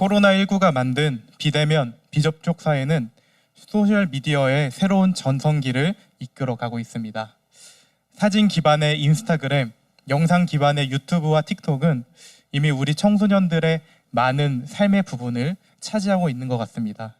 코로나19가 만든 비대면, 비접촉 사회는 소셜미디어의 새로운 전성기를 이끌어가고 있습니다. 사진 기반의 인스타그램, 영상 기반의 유튜브와 틱톡은 이미 우리 청소년들의 많은 삶의 부분을 차지하고 있는 것 같습니다.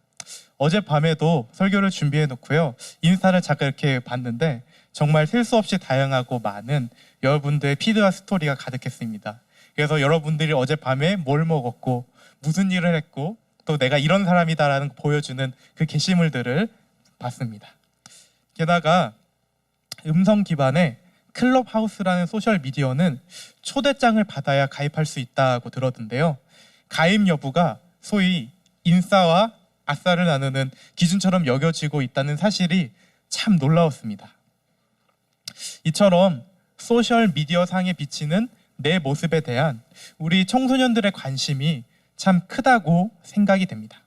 어젯밤에도 설교를 준비해 놓고요. 인스타를 잠깐 이렇게 봤는데 정말 셀 수 없이 다양하고 많은 여러분들의 피드와 스토리가 가득했습니다. 그래서 여러분들이 어젯밤에 뭘 먹었고 무슨 일을 했고 또 내가 이런 사람이다라는 거 보여주는 그 게시물들을 봤습니다. 게다가 음성 기반의 클럽하우스라는 소셜미디어는 초대장을 받아야 가입할 수 있다고 들었는데요. 가입 여부가 소위 인싸와 아싸를 나누는 기준처럼 여겨지고 있다는 사실이 참 놀라웠습니다. 이처럼 소셜미디어 상에 비치는 내 모습에 대한 우리 청소년들의 관심이 참 크다고 생각이 됩니다.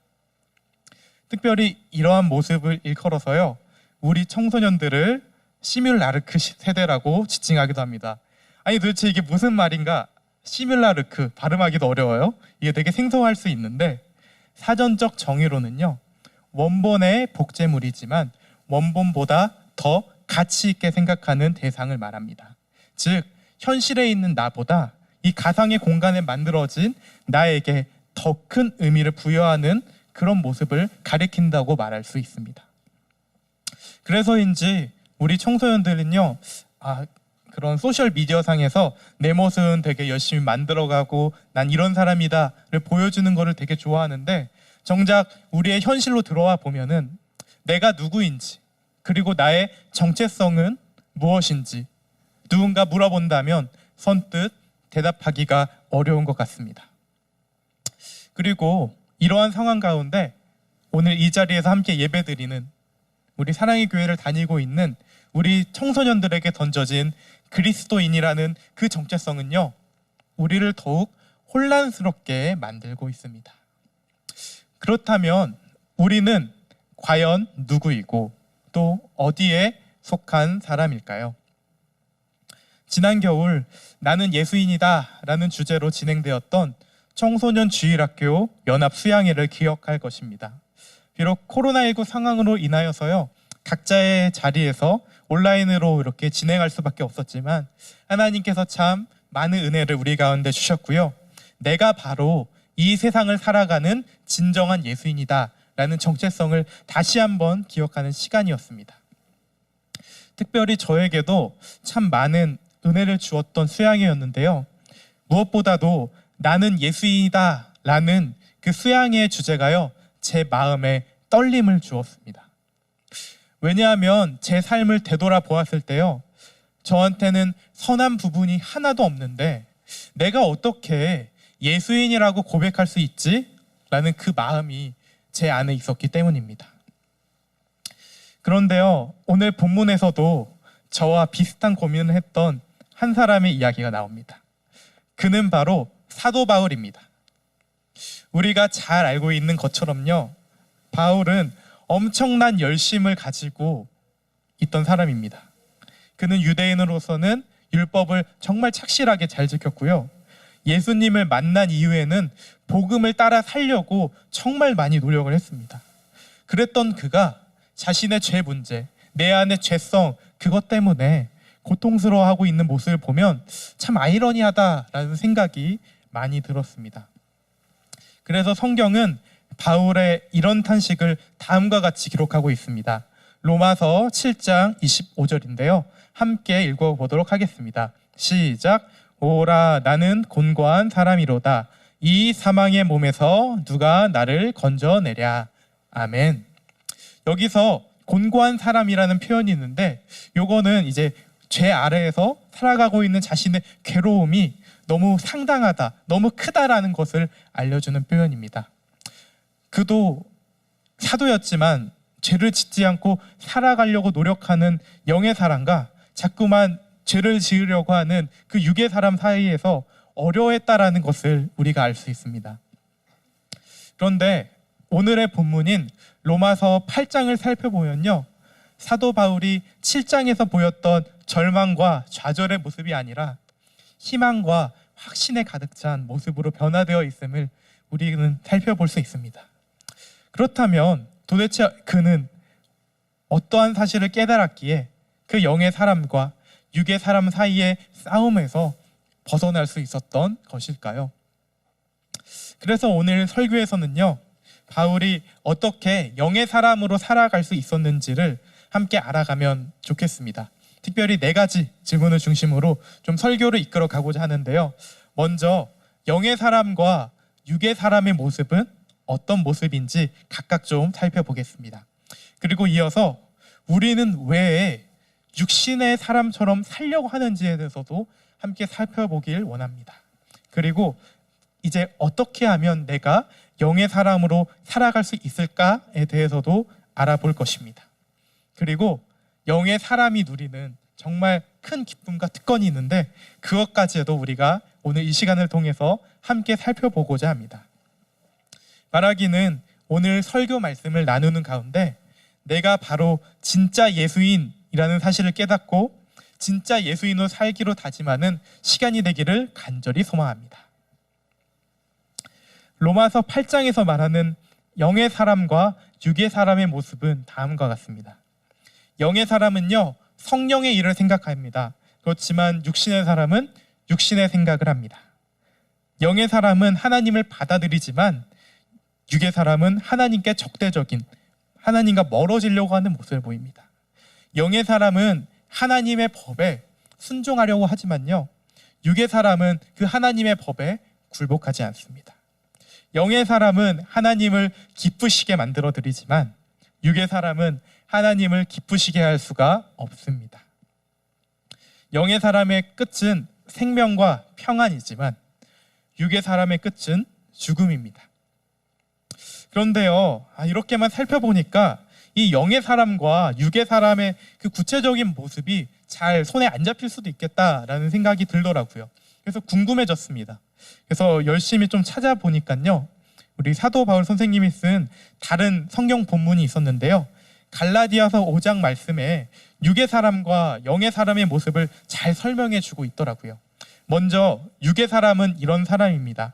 특별히 이러한 모습을 일컬어서요, 우리 청소년들을 시뮬라르크 세대라고 지칭하기도 합니다. 아니 도대체 이게 무슨 말인가? 시뮬라르크 발음하기도 어려워요. 이게 되게 생소할 수 있는데 사전적 정의로는요, 원본의 복제물이지만 원본보다 더 가치 있게 생각하는 대상을 말합니다. 즉 현실에 있는 나보다 이 가상의 공간에 만들어진 나에게 더 큰 의미를 부여하는 그런 모습을 가리킨다고 말할 수 있습니다. 그래서인지 우리 청소년들은요, 그런 소셜미디어 상에서 내 모습은 되게 열심히 만들어가고 난 이런 사람이다를 보여주는 거를 되게 좋아하는데 정작 우리의 현실로 들어와 보면은 내가 누구인지 그리고 나의 정체성은 무엇인지 누군가 물어본다면 선뜻 대답하기가 어려운 것 같습니다. 그리고 이러한 상황 가운데 오늘 이 자리에서 함께 예배드리는 우리 사랑의 교회를 다니고 있는 우리 청소년들에게 던져진 그리스도인이라는 그 정체성은요, 우리를 더욱 혼란스럽게 만들고 있습니다. 그렇다면 우리는 과연 누구이고 또 어디에 속한 사람일까요? 지난 겨울 나는 예수인이다 라는 주제로 진행되었던 청소년 주일학교 연합 수양회를 기억할 것입니다. 비록 코로나19 상황으로 인하여서요, 각자의 자리에서 온라인으로 이렇게 진행할 수밖에 없었지만 하나님께서 참 많은 은혜를 우리 가운데 주셨고요. 내가 바로 이 세상을 살아가는 진정한 예수인이다 라는 정체성을 다시 한번 기억하는 시간이었습니다. 특별히 저에게도 참 많은 은혜를 주었던 수양회였는데요. 무엇보다도 나는 예수인이다 라는 그 수양회의 주제가요, 제 마음에 떨림을 주었습니다. 왜냐하면 제 삶을 되돌아보았을 때요, 저한테는 선한 부분이 하나도 없는데 내가 어떻게 예수인이라고 고백할 수 있지? 라는 그 마음이 제 안에 있었기 때문입니다. 그런데요, 오늘 본문에서도 저와 비슷한 고민을 했던 한 사람의 이야기가 나옵니다. 그는 바로 사도 바울입니다. 우리가 잘 알고 있는 것처럼요, 바울은 엄청난 열심을 가지고 있던 사람입니다. 그는 유대인으로서는 율법을 정말 착실하게 잘 지켰고요. 예수님을 만난 이후에는 복음을 따라 살려고 정말 많이 노력을 했습니다. 그랬던 그가 자신의 죄 문제, 내 안의 죄성, 그것 때문에 고통스러워하고 있는 모습을 보면 참 아이러니하다라는 생각이 많이 들었습니다. 그래서 성경은 바울의 이런 탄식을 다음과 같이 기록하고 있습니다. 로마서 7장 25절인데요. 함께 읽어보도록 하겠습니다. 시작. 오라 나는 곤고한 사람이로다. 이 사망의 몸에서 누가 나를 건져내랴. 아멘. 여기서 곤고한 사람이라는 표현이 있는데 요거는 이제 죄 아래에서 살아가고 있는 자신의 괴로움이 너무 상당하다, 너무 크다라는 것을 알려주는 표현입니다. 그도 사도였지만 죄를 짓지 않고 살아가려고 노력하는 영의 사람과 자꾸만 죄를 지으려고 하는 그 육의 사람 사이에서 어려워했다라는 것을 우리가 알 수 있습니다. 그런데 오늘의 본문인 로마서 8장을 살펴보면요, 사도 바울이 7장에서 보였던 절망과 좌절의 모습이 아니라 희망과 확신에 가득 찬 모습으로 변화되어 있음을 우리는 살펴볼 수 있습니다. 그렇다면 도대체 그는 어떠한 사실을 깨달았기에 그 영의 사람과 육의 사람 사이의 싸움에서 벗어날 수 있었던 것일까요? 그래서 오늘 설교에서는요, 바울이 어떻게 영의 사람으로 살아갈 수 있었는지를 함께 알아가면 좋겠습니다. 특별히 4가지 질문을 중심으로 좀 설교를 이끌어 가고자 하는데요. 먼저 영의 사람과 육의 사람의 모습은 어떤 모습인지 각각 좀 살펴보겠습니다. 그리고 이어서 우리는 왜 육신의 사람처럼 살려고 하는지에 대해서도 함께 살펴보길 원합니다. 그리고 이제 어떻게 하면 내가 영의 사람으로 살아갈 수 있을까에 대해서도 알아볼 것입니다. 그리고 영의 사람이 누리는 정말 큰 기쁨과 특권이 있는데 그것까지도 우리가 오늘 이 시간을 통해서 함께 살펴보고자 합니다. 말하기는 오늘 설교 말씀을 나누는 가운데 내가 바로 진짜 예수인이라는 사실을 깨닫고 진짜 예수인으로 살기로 다짐하는 시간이 되기를 간절히 소망합니다. 로마서 8장에서 말하는 영의 사람과 육의 사람의 모습은 다음과 같습니다. 영의 사람은요, 성령의 일을 생각합니다. 그렇지만 육신의 사람은 육신의 생각을 합니다. 영의 사람은 하나님을 받아들이지만 육의 사람은 하나님께 적대적인, 하나님과 멀어지려고 하는 모습을 보입니다. 영의 사람은 하나님의 법에 순종하려고 하지만요, 육의 사람은 그 하나님의 법에 굴복하지 않습니다. 영의 사람은 하나님을 기쁘시게 만들어 드리지만 육의 사람은 하나님을 기쁘시게 할 수가 없습니다. 영의 사람의 끝은 생명과 평안이지만 육의 사람의 끝은 죽음입니다. 그런데요, 이렇게만 살펴보니까 이 영의 사람과 육의 사람의 그 구체적인 모습이 잘 손에 안 잡힐 수도 있겠다라는 생각이 들더라고요. 그래서 궁금해졌습니다. 그래서 열심히 좀 찾아보니까요, 우리 사도 바울 선생님이 쓴 다른 성경 본문이 있었는데요, 갈라디아서 5장 말씀에 육의 사람과 영의 사람의 모습을 잘 설명해 주고 있더라고요. 먼저 육의 사람은 이런 사람입니다.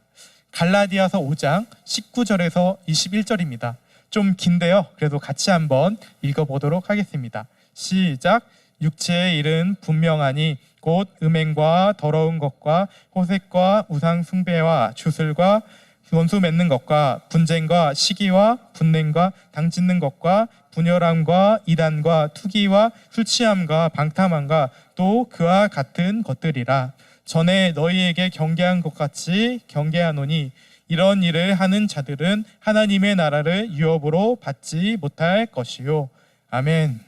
갈라디아서 5장 19절에서 21절입니다. 좀 긴데요, 그래도 같이 한번 읽어보도록 하겠습니다. 시작. 육체의 일은 분명하니 곧 음행과 더러운 것과 호색과 우상 숭배와 주술과 원수 맺는 것과 분쟁과 시기와 분냄과 당짓는 것과 분열함과 이단과 투기와 술 취함과 방탕함과 또 그와 같은 것들이라. 전에 너희에게 경계한 것 같이 경계하노니 이런 일을 하는 자들은 하나님의 나라를 유업으로 받지 못할 것이요. 아멘.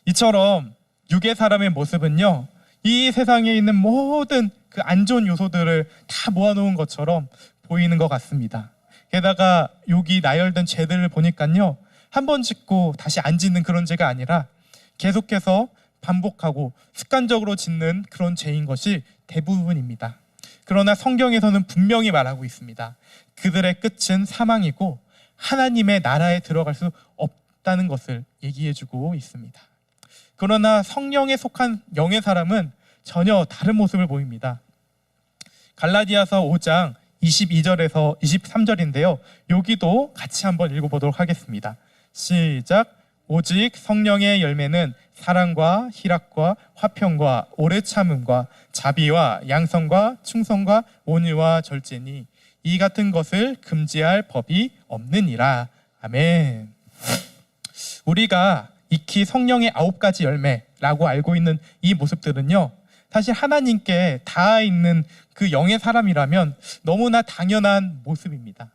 이처럼 육의 사람의 모습은요, 이 세상에 있는 모든 그 안 좋은 요소들을 다 모아놓은 것처럼 보이는 것 같습니다. 게다가 여기 나열된 죄들을 보니까요, 한 번 짓고 다시 안 짓는 그런 죄가 아니라 계속해서 반복하고 습관적으로 짓는 그런 죄인 것이 대부분입니다. 그러나 성경에서는 분명히 말하고 있습니다. 그들의 끝은 사망이고 하나님의 나라에 들어갈 수 없다는 것을 얘기해주고 있습니다. 그러나 성령에 속한 영의 사람은 전혀 다른 모습을 보입니다. 갈라디아서 5장 22절에서 23절인데요, 여기도 같이 한번 읽어보도록 하겠습니다. 시작. 오직 성령의 열매는 사랑과 희락과 화평과 오래 참음과 자비와 양성과 충성과 온유와 절제니 이 같은 것을 금지할 법이 없느니라. 아멘. 우리가 익히 성령의 9가지 열매라고 알고 있는 이 모습들은요, 사실 하나님께 닿아 있는 그 영의 사람이라면 너무나 당연한 모습입니다.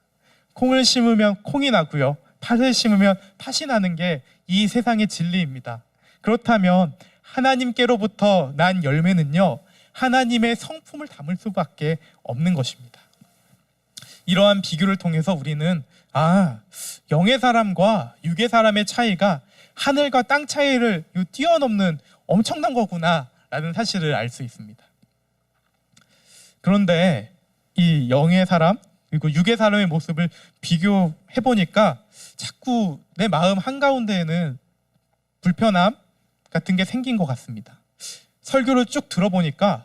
콩을 심으면 콩이 나고요, 팥을 심으면 팥이 나는 게 이 세상의 진리입니다. 그렇다면 하나님께로부터 난 열매는요, 하나님의 성품을 담을 수밖에 없는 것입니다. 이러한 비교를 통해서 우리는 영의 사람과 육의 사람의 차이가 하늘과 땅 차이를 뛰어넘는 엄청난 거구나 라는 사실을 알 수 있습니다. 그런데 이 영의 사람 그리고 육의 사람의 모습을 비교해 보니까 자꾸 내 마음 한가운데에는 불편함 같은 게 생긴 것 같습니다. 설교를 쭉 들어보니까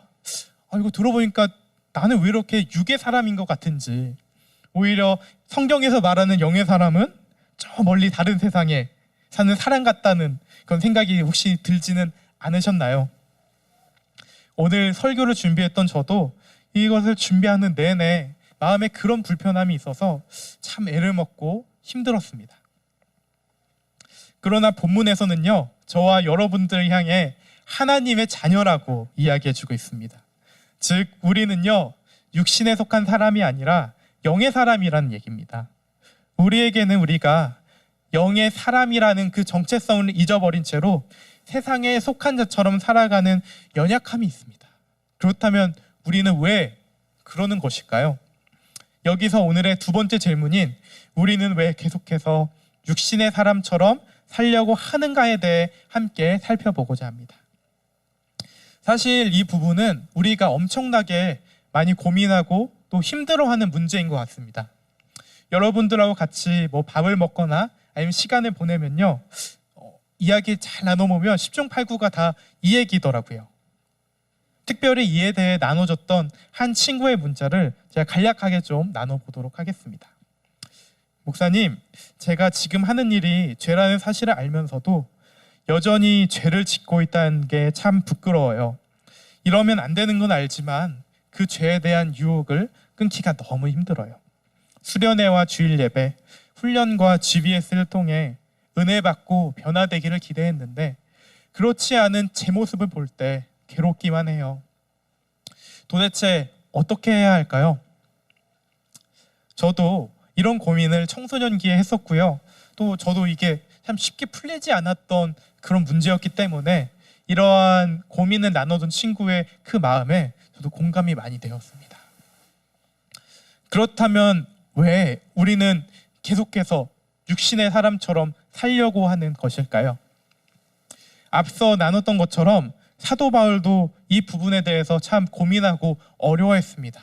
나는 왜 이렇게 육의 사람인 것 같은지, 오히려 성경에서 말하는 영의 사람은 저 멀리 다른 세상에 사는 사람 같다는 그런 생각이 혹시 들지는 않으셨나요? 오늘 설교를 준비했던 저도 이것을 준비하는 내내 마음에 그런 불편함이 있어서 참 애를 먹고 힘들었습니다. 그러나 본문에서는요, 저와 여러분들을 향해 하나님의 자녀라고 이야기해주고 있습니다. 즉 우리는요, 육신에 속한 사람이 아니라 영의 사람이라는 얘기입니다. 우리에게는 우리가 영의 사람이라는 그 정체성을 잊어버린 채로 세상에 속한 자처럼 살아가는 연약함이 있습니다. 그렇다면 우리는 왜 그러는 것일까요? 여기서 오늘의 두 번째 질문인 우리는 왜 계속해서 육신의 사람처럼 살려고 하는가에 대해 함께 살펴보고자 합니다. 사실 이 부분은 우리가 엄청나게 많이 고민하고 또 힘들어하는 문제인 것 같습니다. 여러분들하고 같이 밥을 먹거나 아니면 시간을 보내면요, 이야기 잘 나눠보면 10중 8구가 다 이 얘기더라고요. 특별히 이에 대해 나눠줬던 한 친구의 문자를 제가 간략하게 좀 나눠보도록 하겠습니다. 목사님, 제가 지금 하는 일이 죄라는 사실을 알면서도 여전히 죄를 짓고 있다는 게 참 부끄러워요. 이러면 안 되는 건 알지만 그 죄에 대한 유혹을 끊기가 너무 힘들어요. 수련회와 주일 예배, 훈련과 GBS를 통해 은혜 받고 변화되기를 기대했는데 그렇지 않은 제 모습을 볼 때 괴롭기만 해요. 도대체 어떻게 해야 할까요? 저도 이런 고민을 청소년기에 했었고요. 또 저도 이게 참 쉽게 풀리지 않았던 그런 문제였기 때문에 이러한 고민을 나눠준 친구의 그 마음에 저도 공감이 많이 되었습니다. 그렇다면 왜 우리는 계속해서 육신의 사람처럼 살려고 하는 것일까요? 앞서 나눴던 것처럼 사도 바울도 이 부분에 대해서 참 고민하고 어려워했습니다.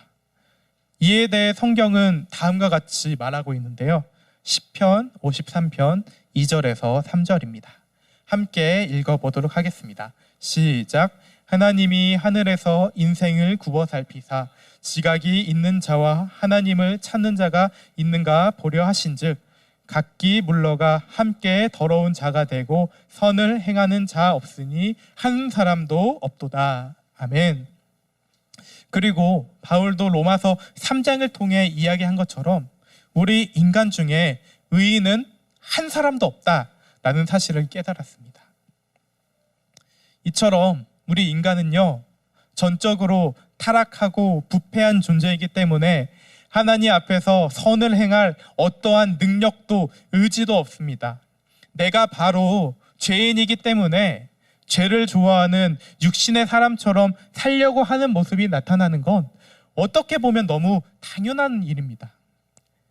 이에 대해 성경은 다음과 같이 말하고 있는데요. 시편 53편 2절에서 3절입니다. 함께 읽어보도록 하겠습니다. 시작. 하나님이 하늘에서 인생을 굽어 살피사 지각이 있는 자와 하나님을 찾는 자가 있는가 보려 하신즉 각기 물러가 함께 더러운 자가 되고 선을 행하는 자 없으니 한 사람도 없도다. 아멘. 그리고 바울도 로마서 3장을 통해 이야기한 것처럼 우리 인간 중에 의인은 한 사람도 없다라는 사실을 깨달았습니다. 이처럼 우리 인간은요, 전적으로 타락하고 부패한 존재이기 때문에 하나님 앞에서 선을 행할 어떠한 능력도 의지도 없습니다. 내가 바로 죄인이기 때문에 죄를 좋아하는 육신의 사람처럼 살려고 하는 모습이 나타나는 건 어떻게 보면 너무 당연한 일입니다.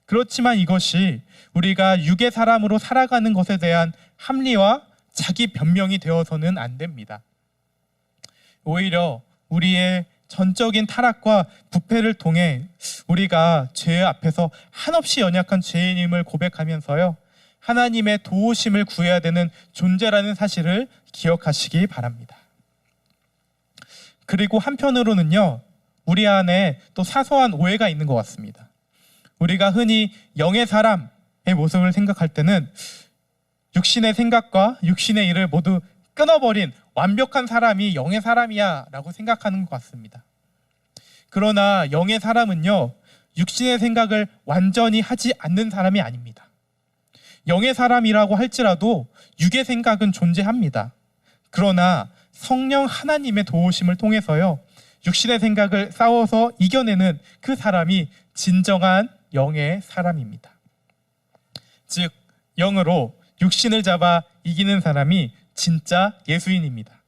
그렇지만 이것이 우리가 육의 사람으로 살아가는 것에 대한 합리와 자기 변명이 되어서는 안 됩니다. 오히려 우리의 전적인 타락과 부패를 통해 우리가 죄 앞에서 한없이 연약한 죄인임을 고백하면서요, 하나님의 도우심을 구해야 되는 존재라는 사실을 기억하시기 바랍니다. 그리고 한편으로는요, 우리 안에 또 사소한 오해가 있는 것 같습니다. 우리가 흔히 영의 사람의 모습을 생각할 때는 육신의 생각과 육신의 일을 모두 끊어버린 완벽한 사람이 영의 사람이야 라고 생각하는 것 같습니다. 그러나 영의 사람은요, 육신의 생각을 완전히 하지 않는 사람이 아닙니다. 영의 사람이라고 할지라도 육의 생각은 존재합니다. 그러나 성령 하나님의 도우심을 통해서요, 육신의 생각을 싸워서 이겨내는 그 사람이 진정한 영의 사람입니다. 즉 영으로 육신을 잡아 이기는 사람이 진짜 예수인입니다.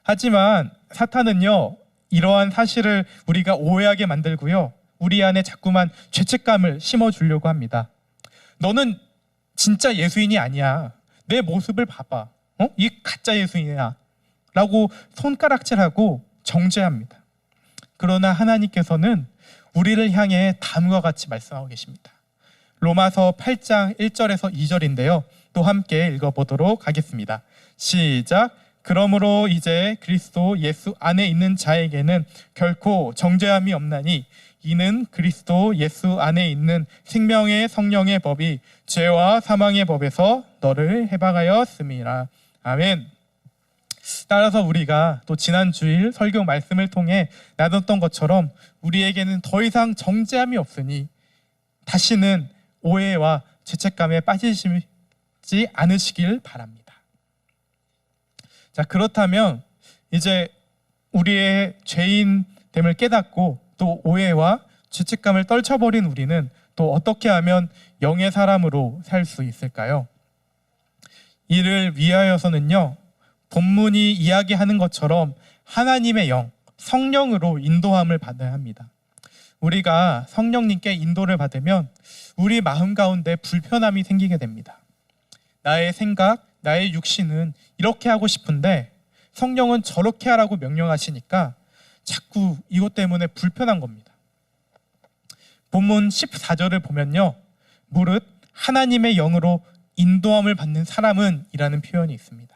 하지만 사탄은요, 이러한 사실을 우리가 오해하게 만들고요, 우리 안에 자꾸만 죄책감을 심어주려고 합니다. 너는 진짜 예수인이 아니야. 내 모습을 봐봐. 이 가짜 예수인이야 라고 손가락질하고 정죄합니다. 그러나 하나님께서는 우리를 향해 다음과 같이 말씀하고 계십니다. 로마서 8장 1절에서 2절인데요. 또 함께 읽어보도록 하겠습니다. 시작. 그러므로 이제 그리스도 예수 안에 있는 자에게는 결코 정죄함이 없나니 이는 그리스도 예수 안에 있는 생명의 성령의 법이 죄와 사망의 법에서 너를 해방하였음이라. 아멘. 따라서 우리가 또 지난 주일 설교 말씀을 통해 나눴던 것처럼 우리에게는 더 이상 정죄함이 없으니 다시는 오해와 죄책감에 빠지지 않으시길 바랍니다. 자, 그렇다면 이제 우리의 죄인됨을 깨닫고 또 오해와 죄책감을 떨쳐버린 우리는 또 어떻게 하면 영의 사람으로 살 수 있을까요? 이를 위하여서는요, 본문이 이야기하는 것처럼 하나님의 영, 성령으로 인도함을 받아야 합니다. 우리가 성령님께 인도를 받으면 우리 마음 가운데 불편함이 생기게 됩니다. 나의 생각, 나의 육신은 이렇게 하고 싶은데 성령은 저렇게 하라고 명령하시니까 자꾸 이것 때문에 불편한 겁니다. 본문 14절을 보면요, 무릇 하나님의 영으로 인도함을 받는 사람은 이라는 표현이 있습니다.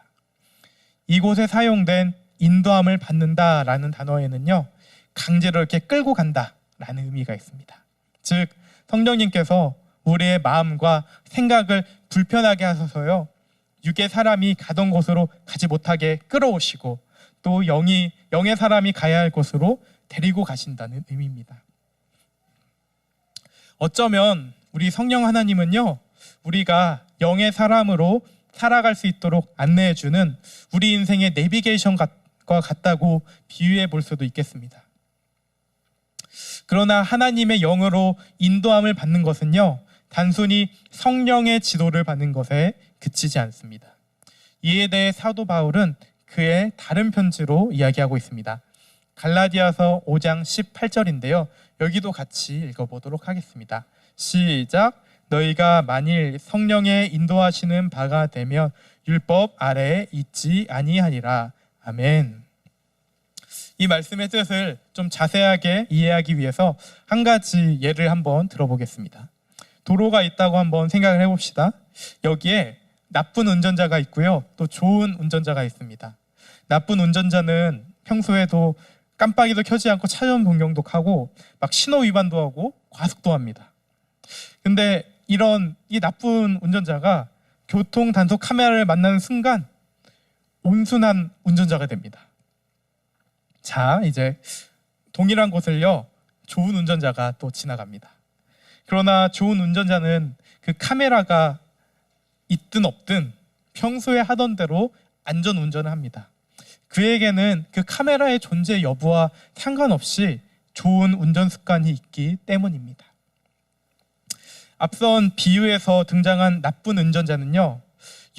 이곳에 사용된 인도함을 받는다라는 단어에는요, 강제로 이렇게 끌고 간다라는 의미가 있습니다. 즉 성령님께서 우리의 마음과 생각을 불편하게 하셔서요, 육의 사람이 가던 곳으로 가지 못하게 끌어오시고 또 영의 사람이 가야 할 곳으로 데리고 가신다는 의미입니다. 어쩌면 우리 성령 하나님은요, 우리가 영의 사람으로 살아갈 수 있도록 안내해주는 우리 인생의 내비게이션과 같다고 비유해 볼 수도 있겠습니다. 그러나 하나님의 영으로 인도함을 받는 것은요, 단순히 성령의 지도를 받는 것에 그치지 않습니다. 이에 대해 사도 바울은 그의 다른 편지로 이야기하고 있습니다. 갈라디아서 5장 18절인데요. 여기도 같이 읽어보도록 하겠습니다. 시작. 너희가 만일 성령의 인도하시는 바가 되면 율법 아래에 있지 아니하리라. 아멘. 이 말씀의 뜻을 좀 자세하게 이해하기 위해서 한 가지 예를 한번 들어보겠습니다. 도로가 있다고 한번 생각을 해봅시다. 여기에 나쁜 운전자가 있고요, 또 좋은 운전자가 있습니다. 나쁜 운전자는 평소에도 깜빡이도 켜지 않고 차선 변경도 하고 막 신호 위반도 하고 과속도 합니다. 근데 이 나쁜 운전자가 교통 단속 카메라를 만나는 순간 온순한 운전자가 됩니다. 자, 이제 동일한 곳을요, 좋은 운전자가 또 지나갑니다. 그러나 좋은 운전자는 그 카메라가 있든 없든 평소에 하던 대로 안전 운전을 합니다. 그에게는 그 카메라의 존재 여부와 상관없이 좋은 운전 습관이 있기 때문입니다. 앞선 비유에서 등장한 나쁜 운전자는요,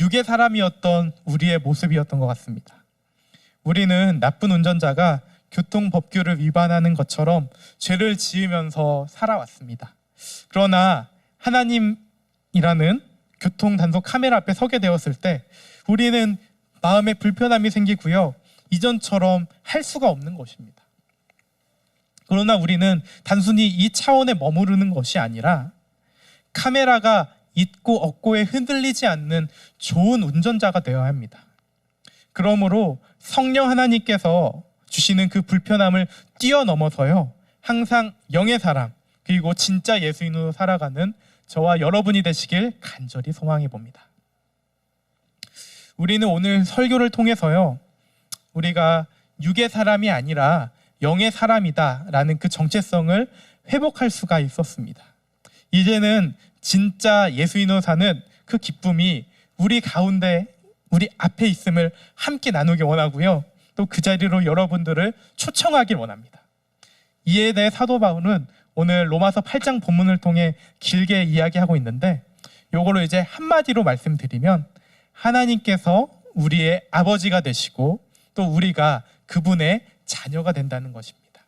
육의 사람이었던 우리의 모습이었던 것 같습니다. 우리는 나쁜 운전자가 교통 법규를 위반하는 것처럼 죄를 지으면서 살아왔습니다. 그러나 하나님이라는 교통 단속 카메라 앞에 서게 되었을 때 우리는 마음에 불편함이 생기고요, 이전처럼 할 수가 없는 것입니다. 그러나 우리는 단순히 이 차원에 머무르는 것이 아니라 카메라가 있고 없고에 흔들리지 않는 좋은 운전자가 되어야 합니다. 그러므로 성령 하나님께서 주시는 그 불편함을 뛰어넘어서요, 항상 영의 사람, 그리고 진짜 예수인으로 살아가는 저와 여러분이 되시길 간절히 소망해 봅니다. 우리는 오늘 설교를 통해서요, 우리가 육의 사람이 아니라 영의 사람이다 라는 그 정체성을 회복할 수가 있었습니다. 이제는 진짜 예수인으로 사는 그 기쁨이 우리 가운데, 우리 앞에 있음을 함께 나누기 원하고요, 또 그 자리로 여러분들을 초청하길 원합니다. 이에 대해 사도 바울은 오늘 로마서 8장 본문을 통해 길게 이야기하고 있는데, 요거를 이제 한마디로 말씀드리면 하나님께서 우리의 아버지가 되시고 또 우리가 그분의 자녀가 된다는 것입니다.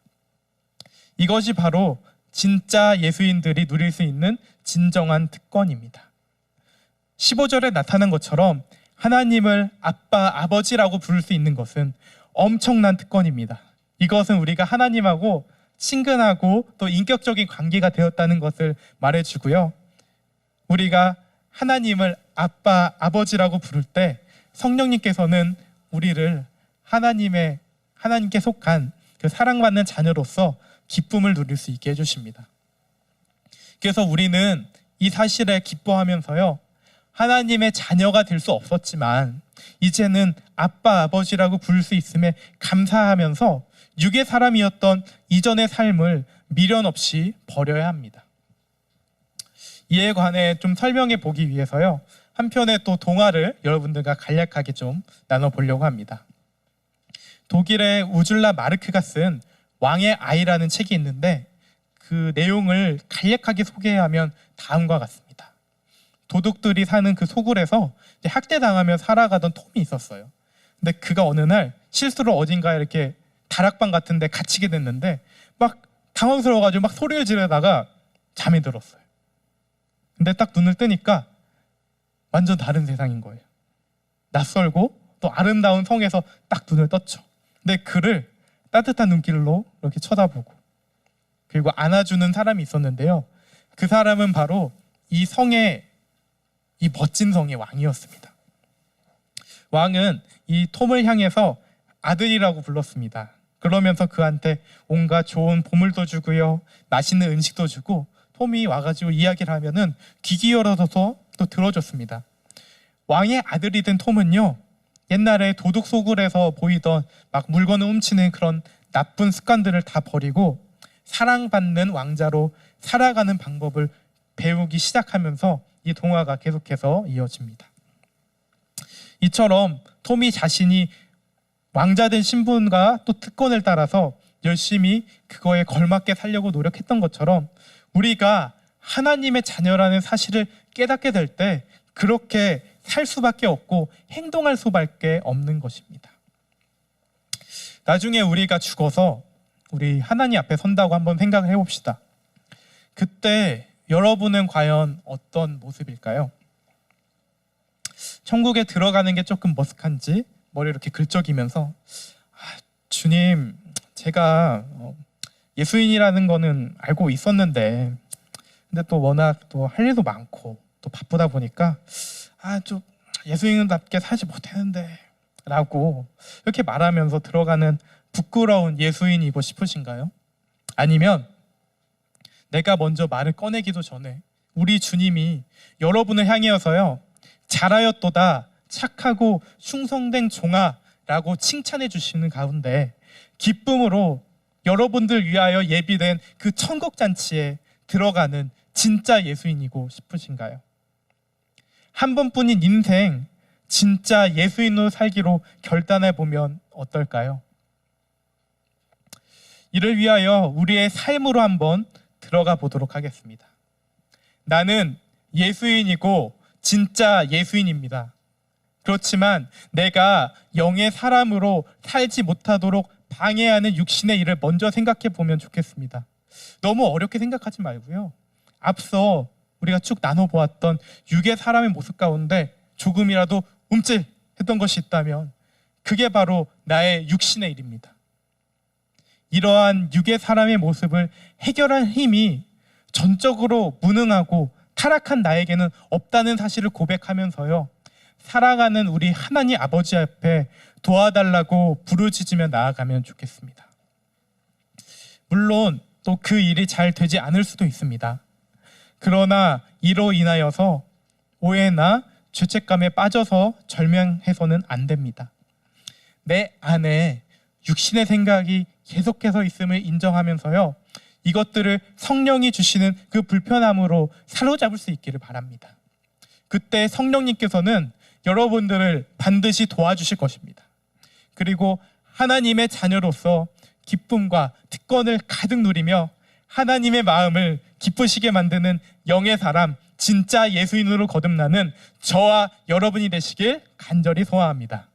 이것이 바로 진짜 예수인들이 누릴 수 있는 진정한 특권입니다. 15절에 나타난 것처럼 하나님을 아빠, 아버지라고 부를 수 있는 것은 엄청난 특권입니다. 이것은 우리가 하나님하고 친근하고 또 인격적인 관계가 되었다는 것을 말해주고요, 우리가 하나님을 아빠, 아버지라고 부를 때 성령님께서는 우리를 하나님께 속한 그 사랑받는 자녀로서 기쁨을 누릴 수 있게 해주십니다. 그래서 우리는 이 사실에 기뻐하면서요, 하나님의 자녀가 될 수 없었지만 이제는 아빠, 아버지라고 부를 수 있음에 감사하면서 육의 사람이었던 이전의 삶을 미련 없이 버려야 합니다. 이에 관해 좀 설명해 보기 위해서요, 한 편의 또 동화를 여러분들과 간략하게 좀 나눠보려고 합니다. 독일의 우줄라 마르크가 쓴 왕의 아이라는 책이 있는데, 그 내용을 간략하게 소개하면 다음과 같습니다. 도둑들이 사는 그 소굴에서 학대당하며 살아가던 톰이 있었어요. 근데 그가 어느 날 실수로 어딘가에 이렇게 다락방 같은 데 갇히게 됐는데, 막 당황스러워가지고 막 소리를 지르다가 잠이 들었어요. 근데 딱 눈을 뜨니까 완전 다른 세상인 거예요. 낯설고 또 아름다운 성에서 딱 눈을 떴죠. 근데 그를 따뜻한 눈길로 이렇게 쳐다보고, 그리고 안아주는 사람이 있었는데요, 그 사람은 바로 이 성의, 이 멋진 성의 왕이었습니다. 왕은 이 톰을 향해서 아들이라고 불렀습니다. 그러면서 그한테 온갖 좋은 보물도 주고요, 맛있는 음식도 주고, 톰이 와가지고 이야기를 하면은 귀 열어서 또 들어줬습니다. 왕의 아들이 된 톰은요, 옛날에 도둑 소굴에서 보이던 막 물건을 훔치는 그런 나쁜 습관들을 다 버리고 사랑받는 왕자로 살아가는 방법을 배우기 시작하면서 이 동화가 계속해서 이어집니다. 이처럼 톰이 자신이 왕자된 신분과 또 특권을 따라서 열심히 그거에 걸맞게 살려고 노력했던 것처럼, 우리가 하나님의 자녀라는 사실을 깨닫게 될 때 그렇게 살 수밖에 없고 행동할 수밖에 없는 것입니다. 나중에 우리가 죽어서 우리 하나님 앞에 선다고 한번 생각을 해봅시다. 그때 여러분은 과연 어떤 모습일까요? 천국에 들어가는 게 조금 머쓱한지 머리 이렇게 긁적이면서, 주님, 제가 예수인이라는 거는 알고 있었는데, 근데 또 워낙 또 할 일도 많고 또 바쁘다 보니까 좀 예수인답게 살지 못했는데 라고 이렇게 말하면서 들어가는 부끄러운 예수인이고 싶으신가요? 아니면 내가 먼저 말을 꺼내기도 전에 우리 주님이 여러분을 향해서요, 잘하였도다 착하고 충성된 종아 라고 칭찬해 주시는 가운데 기쁨으로 여러분들 위하여 예비된 그 천국 잔치에 들어가는 진짜 예수인이고 싶으신가요? 한 번뿐인 인생 진짜 예수인으로 살기로 결단해 보면 어떨까요? 이를 위하여 우리의 삶으로 한번 들어가 보도록 하겠습니다. 나는 예수인이고 진짜 예수인입니다. 그렇지만 내가 영의 사람으로 살지 못하도록 방해하는 육신의 일을 먼저 생각해 보면 좋겠습니다. 너무 어렵게 생각하지 말고요, 앞서 우리가 쭉 나눠보았던 육의 사람의 모습 가운데 조금이라도 움찔했던 것이 있다면 그게 바로 나의 육신의 일입니다. 이러한 육의 사람의 모습을 해결할 힘이 전적으로 무능하고 타락한 나에게는 없다는 사실을 고백하면서요, 살아가는 우리 하나님 아버지 앞에 도와달라고 부르짖으며 나아가면 좋겠습니다. 물론 또 그 일이 잘 되지 않을 수도 있습니다. 그러나 이로 인하여서 오해나 죄책감에 빠져서 절망해서는 안 됩니다. 내 안에 육신의 생각이 계속해서 있음을 인정하면서요, 이것들을 성령이 주시는 그 불편함으로 사로잡을 수 있기를 바랍니다. 그때 성령님께서는 여러분들을 반드시 도와주실 것입니다. 그리고 하나님의 자녀로서 기쁨과 특권을 가득 누리며 하나님의 마음을 기쁘시게 만드는 영의 사람, 진짜 예수인으로 거듭나는 저와 여러분이 되시길 간절히 소원합니다.